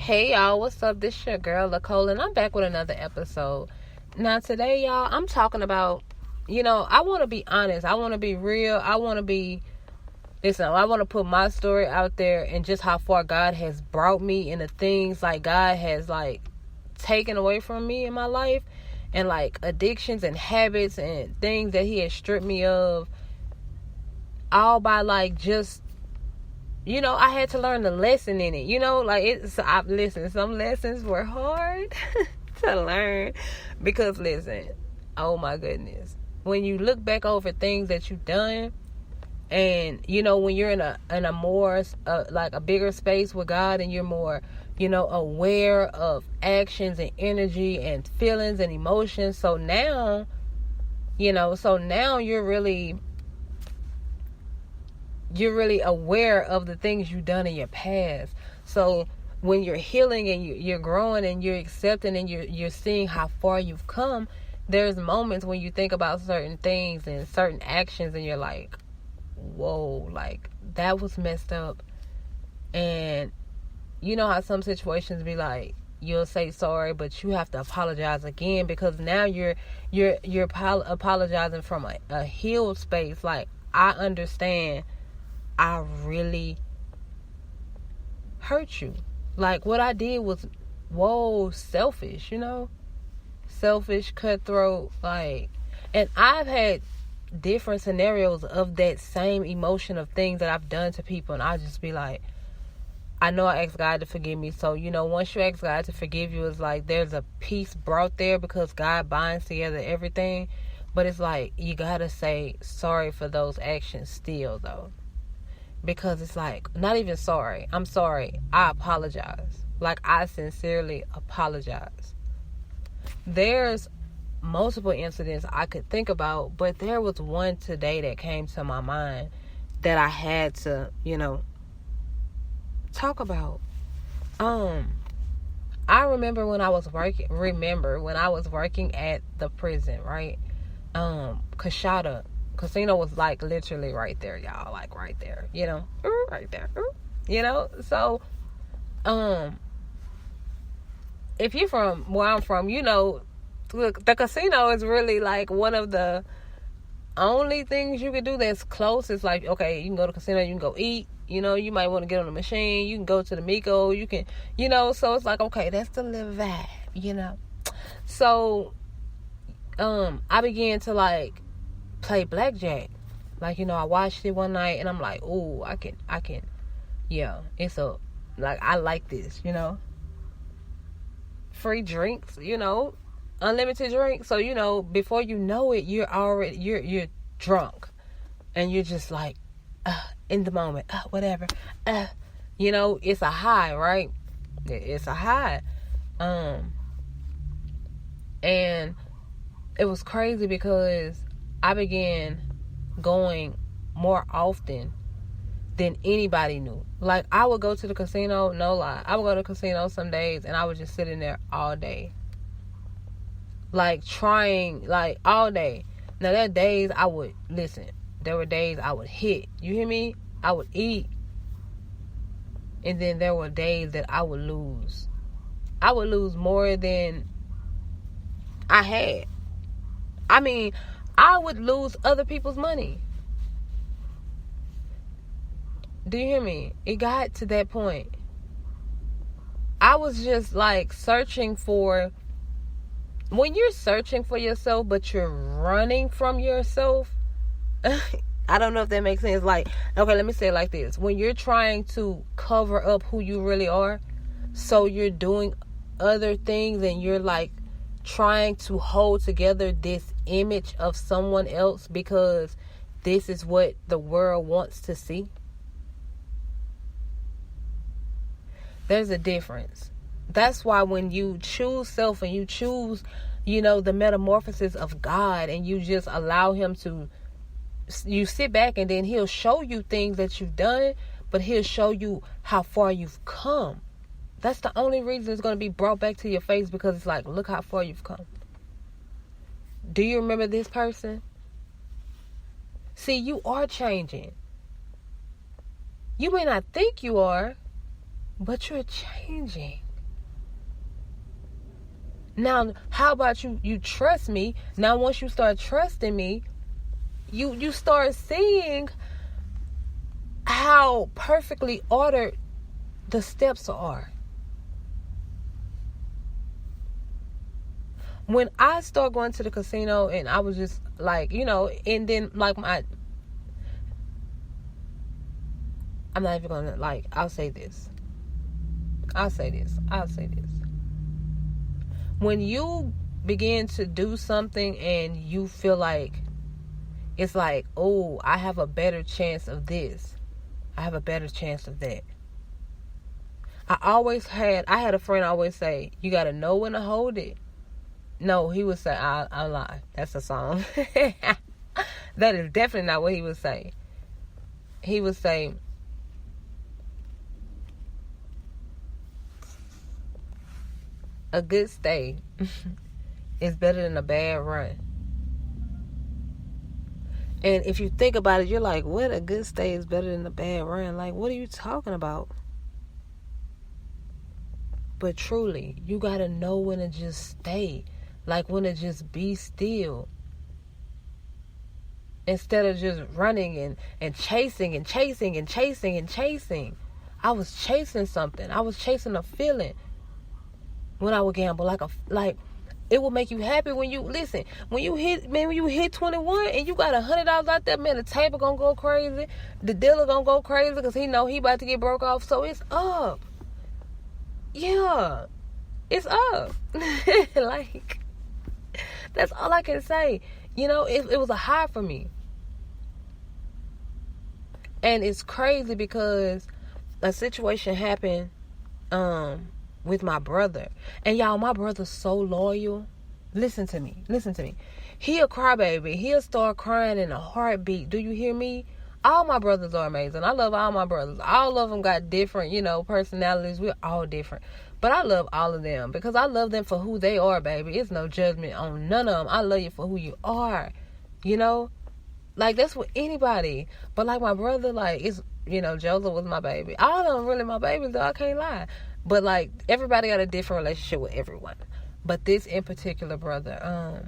Hey y'all, what's up? This your girl Nicole, and I'm back with another episode. Now today, y'all, I'm talking about, I want to be honest. I want to be real. I want to put my story out there and just how far God has brought me and the things like God has taken away from me in my life, and addictions and habits and things that He has stripped me of, all by just. I had to learn the lesson in it. Listen, some lessons were hard to learn because, listen, oh my goodness. When you look back over things that you've done and, when you're in a more, a bigger space with God and you're more, aware of actions and energy and feelings and emotions. So now you're really aware of the things you've done in your past. So when you're healing and you're growing and you're accepting and you're seeing how far you've come, there's moments when you think about certain things and certain actions and you're like, whoa, that was messed up. And you know how some situations be you'll say sorry, but you have to apologize again because now you're apologizing from a healed space. I understand I really hurt you. What I did was, selfish, selfish, cutthroat, and I've had different scenarios of that same emotion of things that I've done to people, and I just be I know I asked God to forgive me, so, once you ask God to forgive you, it's there's a peace brought there because God binds together everything, but it's you gotta say sorry for those actions still, though. Because it's not even sorry. I'm sorry. I apologize. I sincerely apologize. There's multiple incidents I could think about, but there was one today that came to my mind that I had to, talk about. I remember when I was working at the prison, right? Kashada Casino was literally right there, y'all, right there, right there, so if you're from where I'm from, look, the casino is really one of the only things you can do that's close. It's okay, you can go to the casino, you can go eat, you might want to get on the machine, you can go to the Miko, you can, so it's okay, that's the little vibe, so I began to play blackjack. I watched it one night and I'm ooh, I can, yeah, it's I like this, free drinks, unlimited drinks. So, before you know it, you're drunk and you're just in the moment, whatever, it's a high, right? It's a high. And it was crazy because I began going more often than anybody knew. I would go to the casino, no lie. I would go to the casino some days and I would just sit in there all day. Trying, all day. Now, there are days I would, there were days I would hit. You hear me? I would eat. And then there were days that I would lose. I would lose more than I had. I mean, I would lose other people's money. Do you hear me? It got to that point. I was just searching for, when you're searching for yourself, but you're running from yourself. I don't know if that makes sense. Okay, let me say it like this. When you're trying to cover up who you really are, so you're doing other things and you're trying to hold together this image of someone else because this is what the world wants to see. There's a difference. That's why when you choose self and you choose, the metamorphosis of God and you just allow Him to, you sit back and then He'll show you things that you've done, but He'll show you how far you've come. That's the only reason it's going to be brought back to your face, because it's look how far you've come. Do you remember this person? See, you are changing. You may not think you are, but you're changing. Now, how about you trust me? Now, once you start trusting me, you start seeing how perfectly ordered the steps are. When I start going to the casino and I was just like, and then like I'm not even gonna I'll say this. When you begin to do something and you feel like it's like, oh, I have a better chance of this, I have a better chance of that. I had a friend always say, you gotta know when to hold it. No, he would say, I lie. That's a song. That is definitely not what he would say. He would say, a good stay is better than a bad run. And if you think about it, you're like, what? A good stay is better than a bad run? Like, what are you talking about? But truly, you gotta know when to just stay. Like, when to just be still. Instead of just running and chasing and chasing and chasing and chasing. I was chasing something. I was chasing a feeling when I would gamble. Like it will make you happy when you listen. When you hit 21 and you got $100 out there, man, the table gonna go crazy. The dealer gonna go crazy because he know he about to get broke off. So it's up. Yeah, it's up. Like, that's all I can say. It was a high for me. And it's crazy because a situation happened with my brother. And y'all, my brother's so loyal. Listen to me. He a crybaby. He'll start crying in a heartbeat. Do you hear me? All my brothers are amazing. I love all my brothers. All of them got different, personalities. We're all different. But I love all of them because I love them for who they are, baby. It's no judgment on none of them. I love you for who you are. Like, that's with anybody. But like my brother, like, it's, Joseph was my baby. All of them really my babies, though. I can't lie. But like, everybody got a different relationship with everyone. But this in particular brother,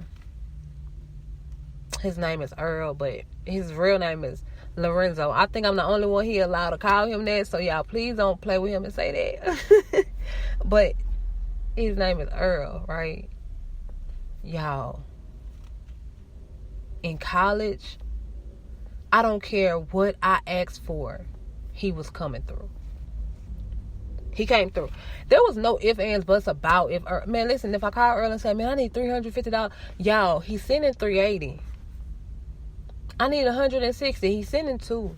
his name is Earl, but his real name is Lorenzo. I think I'm the only one he allowed to call him that, so y'all please don't play with him and say that. But his name is Earl, right? Y'all, in college, I don't care what I asked for, he was coming through. He came through. There was no ifs, ands, buts about if Earl, man, listen, if I call Earl and say, man, I need $350, y'all, he's sending $380. I need $160. He's sending $2.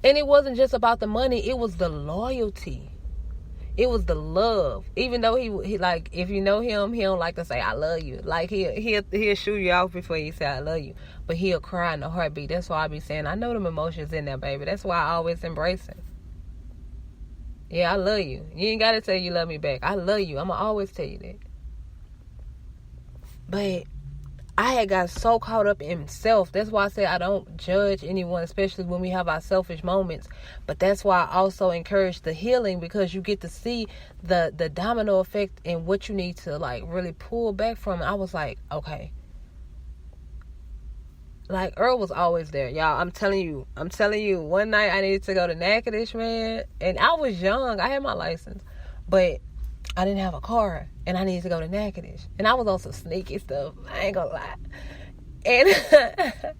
And it wasn't just about the money. It was the loyalty. It was the love. Even though he like, if you know him, he don't like to say I love you. Like, he'll shoot you off before he say I love you. But he'll cry in a heartbeat. That's why I be saying, I know them emotions in there, baby. That's why I always embrace him. Yeah, I love you. You ain't got to tell you love me back. I love you. I'ma always tell you that. But I had got so caught up in self. That's why I say I don't judge anyone, especially when we have our selfish moments. But that's why I also encourage the healing, because you get to see the domino effect and what you need to like really pull back from. I was like, okay. Like, Earl was always there, y'all. I'm telling you. One night I needed to go to Natchitoches, man. And I was young. I had my license. But I didn't have a car. And I needed to go to Natchitoches. And I was on some sneaky stuff. I ain't gonna lie. And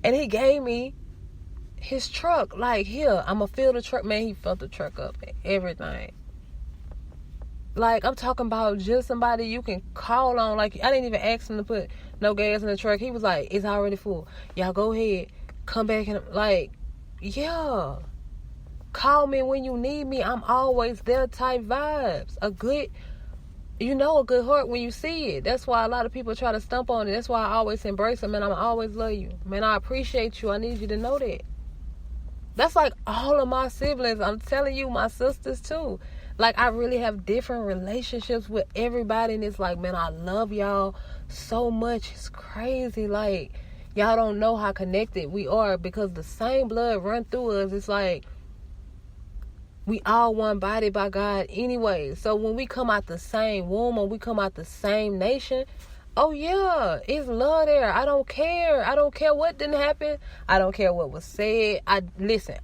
and he gave me his truck. Like, here, I'm gonna fill the truck. Man, he filled the truck up and everything. Like, I'm talking about just somebody you can call on. Like, I didn't even ask him to put no gas in the truck. He was like, it's already full. Y'all go ahead. Come back and, like, yeah. Call me when you need me. I'm always there type vibes. A good heart when you see it. That's why a lot of people try to stump on it. That's why I always embrace them, and I'm always love you. Man, I appreciate you. I need you to know that. That's like all of my siblings. I'm telling you, my sisters too. Like, I really have different relationships with everybody. And it's like, man, I love y'all so much. It's crazy. Like, y'all don't know how connected we are because the same blood run through us. It's like, We all one body by God anyway. So when we come out the same womb or we come out the same nation, oh yeah, it's love there. I don't care. I don't care what didn't happen. I don't care what was said. Listen,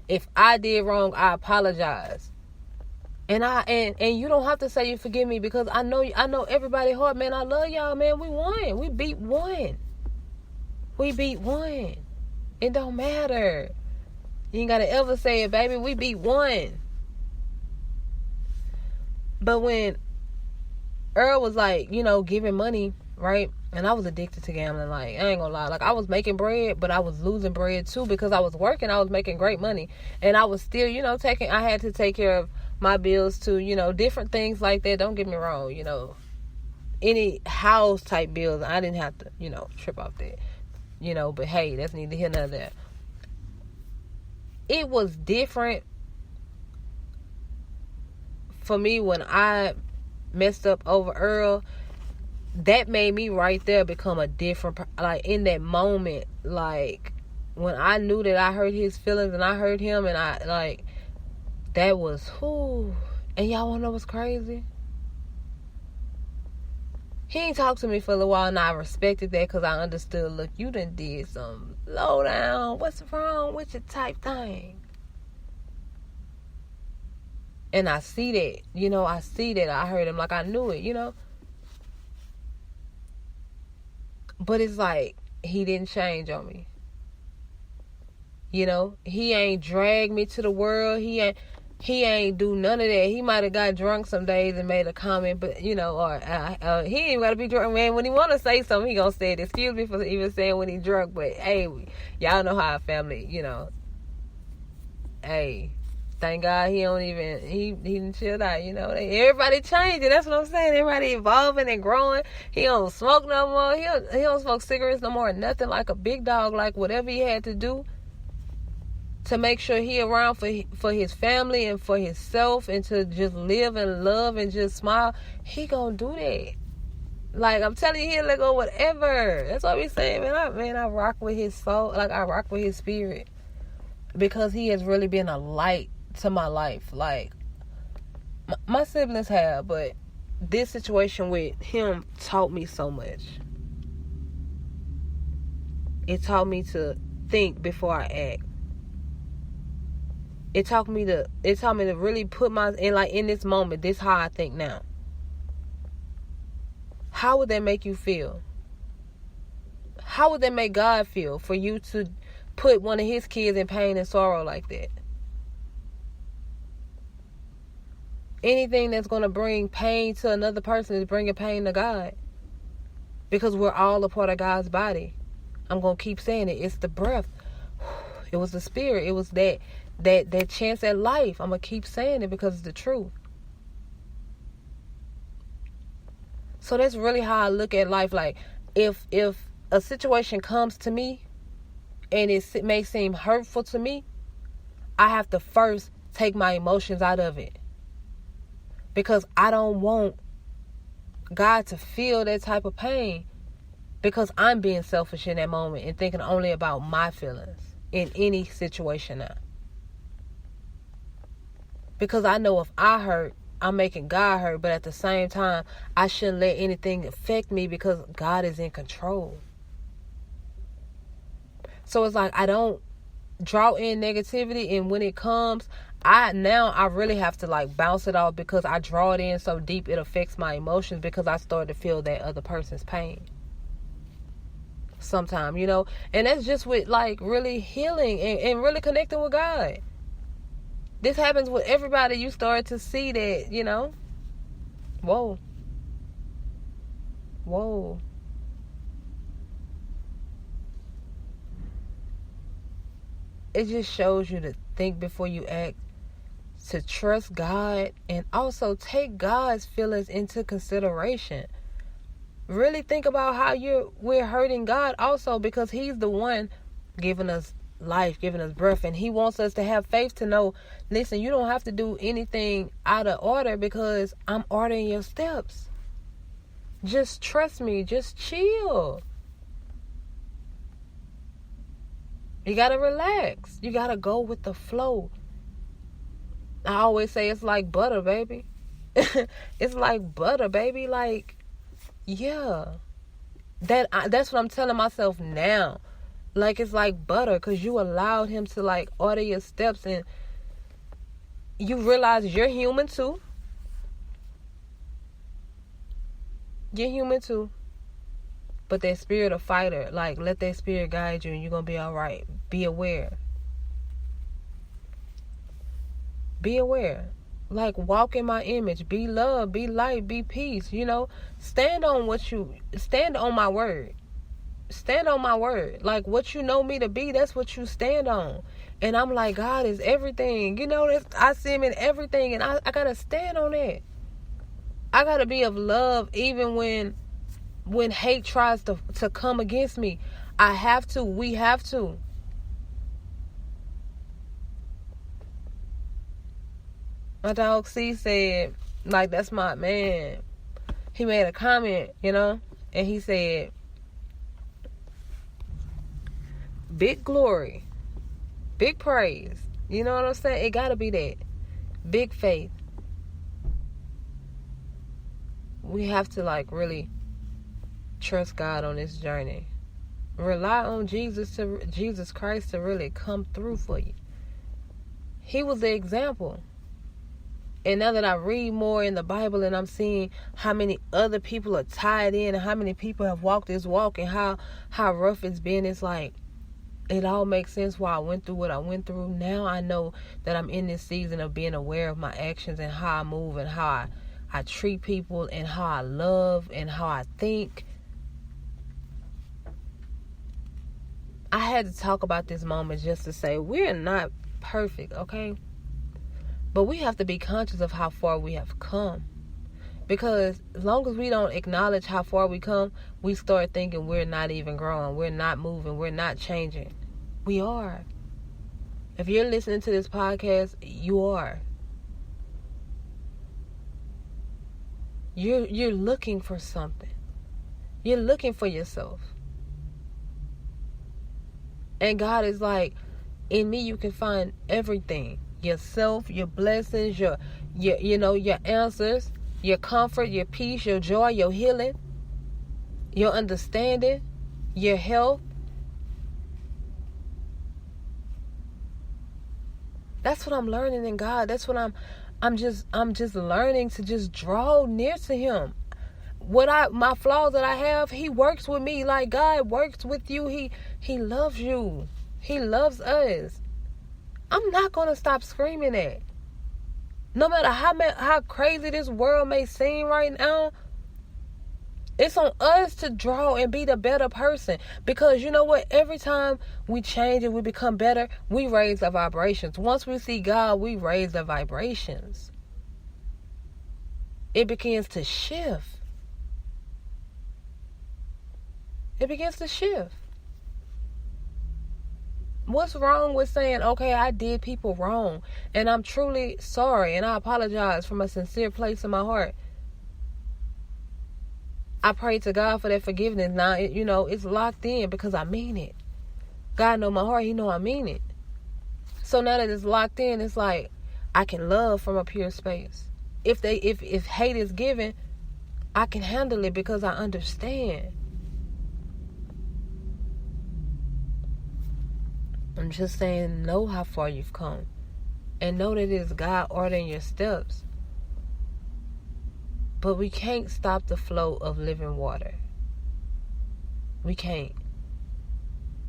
if I did wrong, I apologize. And you don't have to say you forgive me, because I know everybody heart, man. I love y'all, man. We won. We beat one. We beat one. It don't matter. You ain't gotta ever say it, baby. We beat one. But when Earl was like, giving money, right? And I was addicted to gambling. Like, I ain't gonna lie. Like, I was making bread, but I was losing bread too, because I was working. I was making great money. And I was still, I had to take care of my bills too, different things like that. Don't get me wrong, any house type bills, I didn't have to, trip off that, but hey, that's neither here nor there. It was different for me when I messed up over Earl. That made me right there become a different, like, in that moment, like, when I knew that I hurt his feelings and I hurt him, and I, like, that was, whoo. And y'all wanna know what's crazy? He ain't talked to me for a little while, and I respected that, because I understood, look, you done did some low down, what's wrong with you type thing. And I see that, I see that. I heard him like I knew it, But it's like, he didn't change on me. He ain't dragged me to the world. He ain't do none of that. He might have got drunk some days and made a comment, but, he ain't got to be drunk, man. When he want to say something, he going to say it. Excuse me for even saying when he drunk, but, hey, y'all know how our family, hey, thank God he didn't chill out, Everybody changing. That's what I'm saying. Everybody evolving and growing. He don't smoke no more. He don't smoke cigarettes no more. Nothing, like a big dog. Like, whatever he had to do to make sure he around for his family and for himself, and to just live and love and just smile, he gonna do that. Like, I'm telling you, he'll let go whatever. That's what we saying, man. I rock with his soul. Like, I rock with his spirit, because he has really been a light to my life. Like, my siblings have, but this situation with him taught me so much. It taught me to think before I act. It taught me to really put in this moment, this how I think now. How would that make you feel? How would that make God feel for you to put one of his kids in pain and sorrow like that? Anything that's going to bring pain to another person is bringing pain to God, because we're all a part of God's body. I'm going to keep saying it. It's the breath. It was the spirit. It was that chance at life. I'm going to keep saying it because it's the truth. So that's really how I look at life. Like, if a situation comes to me and it may seem hurtful to me, I have to first take my emotions out of it, because I don't want God to feel that type of pain, because I'm being selfish in that moment and thinking only about my feelings in any situation now. Because I know if I hurt, I'm making God hurt, but at the same time, I shouldn't let anything affect me, because God is in control. So it's like, I don't draw in negativity, and when it comes, I really have to, like, bounce it off, because I draw it in so deep it affects my emotions, because I start to feel that other person's pain sometime, and that's just with, like, really healing and really connecting with God. This happens with everybody. You start to see that, whoa. It just shows you to think before you act, to trust God, and also take God's feelings into consideration. Really think about how we're hurting God also, because he's the one giving us life, giving us breath, and he wants us to have faith to know, listen, you don't have to do anything out of order, because I'm ordering your steps. Just trust me. Just chill. You gotta relax. You gotta go with the flow. I always say it's like butter, baby. It's like butter, baby. Like, yeah. That's what I'm telling myself now. Like, it's like butter, because you allowed him to, like, order your steps, and you realize you're human too. You're human too. But that spirit of fighter, like, let that spirit guide you, and you're going to be all right. Be aware. Be aware. Like, walk in my image. Be love. Be light. Be peace. You know, stand on my word. Stand on my word. Like, what you know me to be, that's what you stand on. And I'm like, God is everything. You know, I see him in everything, and I got to stand on that. I got to be of love even when hate tries to come against me. I have to. We have to. My dog C said, like, that's my man. He made a comment, you know, and he said, big glory, big praise. You know what I'm saying? It got to be that. Big faith. We have to, like, really trust God on this journey. Rely on Jesus Christ to really come through for you. He was the example. And now that I read more in the Bible, and I'm seeing how many other people are tied in, and how many people have walked this walk, and how rough it's been, it's like, it all makes sense why I went through what I went through. Now I know that I'm in this season of being aware of my actions, and how I move, and how I treat people, and how I love, and how I think. I had to talk about this moment just to say we're not perfect, okay? But we have to be conscious of how far we have come. Because as long as we don't acknowledge how far we come, we start thinking we're not even growing, we're not moving, we're not changing. We are. If you're listening to this podcast, you are. You're looking for something. You're looking for yourself. And God is like, in me you can find everything. Yourself, your blessings, your answers, your comfort, your peace, your joy, your healing, your understanding, your health. That's what I'm learning in God. That's what I'm just learning to just draw near to him. My flaws that I have, he works with me like God works with you. He loves you. He loves us. I'm not going to stop screaming that. No matter how crazy this world may seem right now, it's on us to draw and be the better person. Because you know what? Every time we change and we become better, we raise the vibrations. Once we see God, we raise the vibrations. It begins to shift. It begins to shift. What's wrong with saying, okay, I did people wrong, and I'm truly sorry, and I apologize from a sincere place in my heart. I pray to God for that forgiveness. Now, it's locked in because I mean it. God know my heart. He know I mean it. So now that it's locked in, it's like I can love from a pure space. If hate is given, I can handle it because I understand. I'm just saying, know how far you've come. And know that it is God ordering your steps. But we can't stop the flow of living water. We can't.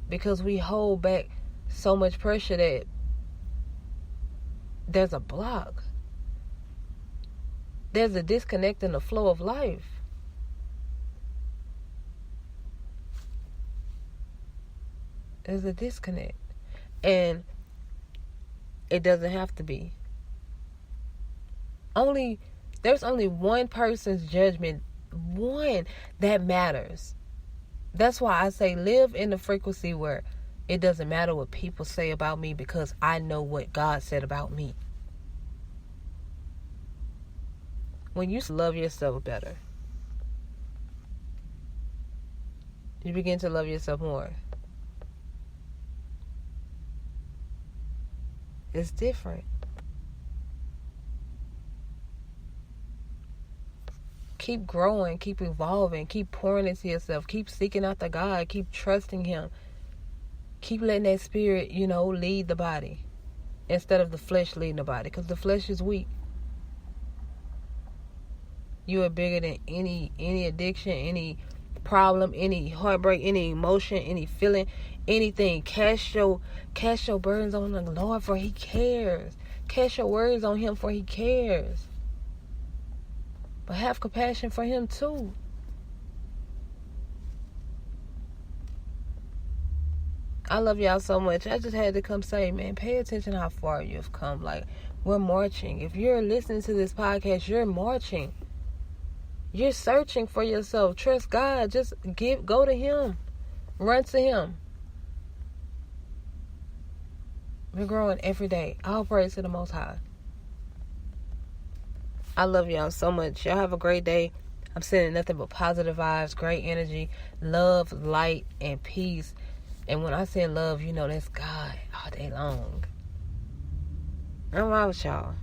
Because we hold back so much pressure that there's a block. There's a disconnect in the flow of life. There's a disconnect. And it doesn't have to be. There's only one person's judgment, one that matters. That's why I say live in the frequency where it doesn't matter what people say about me, because I know what God said about me. When you love yourself better, you begin to love yourself more. It's different. Keep growing, keep evolving, keep pouring into yourself, keep seeking after God, keep trusting Him. Keep letting that spirit, lead the body instead of the flesh leading the body, because the flesh is weak. You are bigger than any addiction, any problem, any heartbreak, any emotion, any feeling, anything. Cast your burdens on the Lord, for He cares. Cast your worries on Him, for He cares. But have compassion for Him too. I love y'all so much. I just had to come say, man, pay attention how far you've come. Like, we're marching. If you're listening to this podcast, you're marching. You're searching for yourself. Trust God. Just go to Him. Run to Him. We're growing every day. All praise to the Most High. I love y'all so much. Y'all have a great day. I'm sending nothing but positive vibes, great energy, love, light, and peace. And when I say love, that's God all day long. I'm out with y'all.